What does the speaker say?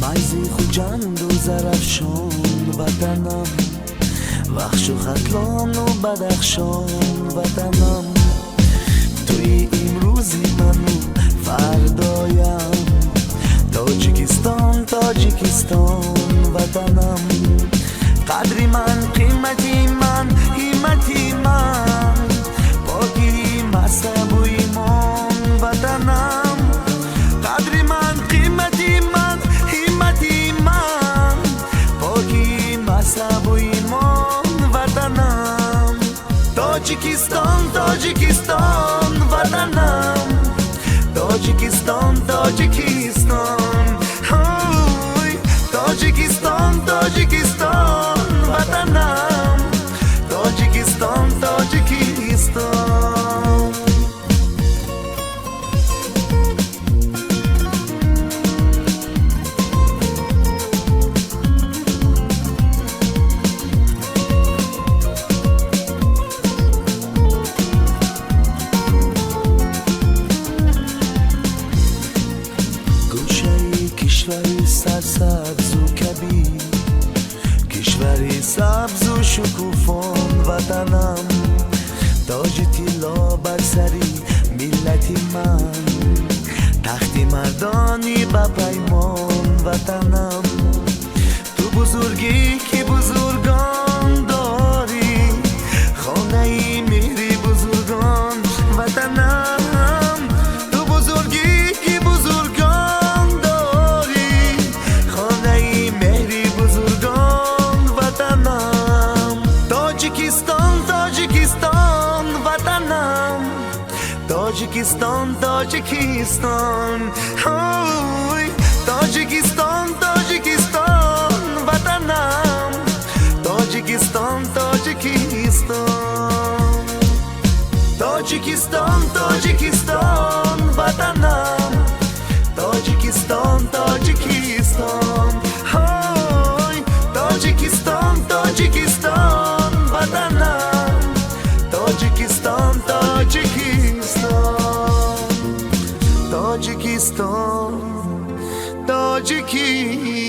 مایزی خوجند و زرفشان وطنم، وخش و خطلان و بدخشان وطنم. توی امروزی منو فردایم، تاجیکستان تاجیکستان وطنم. قدری من قیمتی من همتی من، پاکی مذهب و ایمان وطنم. قدری من قیمتی من همتی من، پاکی مذهب و ایمان وطنم. تاجیکستان تاجیکستان وطنم، تاجیکستان تاجیکستان. تاجیکستان تاجیکستان وطنم، تاجیکستان تاجیکستان. گوشه کشوری سرسبز و کبیر، کشوری سبز و شکوفان وطنم. تاج طلا بر سری ملتی من، تختی مردانی با پیمان وطنم. تو بزرگی که بزرگان داری، خانه ای مهری بزرگان وطنم. تو بزرگی که بزرگان داری، خانه ای مهری بزرگان وطنم. تاجیکستان تاجیکستان وطنم، تاجیکستان تاجیکستان. تاجیکستان تاجیکستان وطنم، تاجیکستان تاجیکستان. تاجیکستان تاجیکستان وطنم، تاجیکستان تاجیکستان. تاجیکستان تاجیکستان وطنم، تاجیکستان تاجیکستان. تاجیکستان تاجیکستان.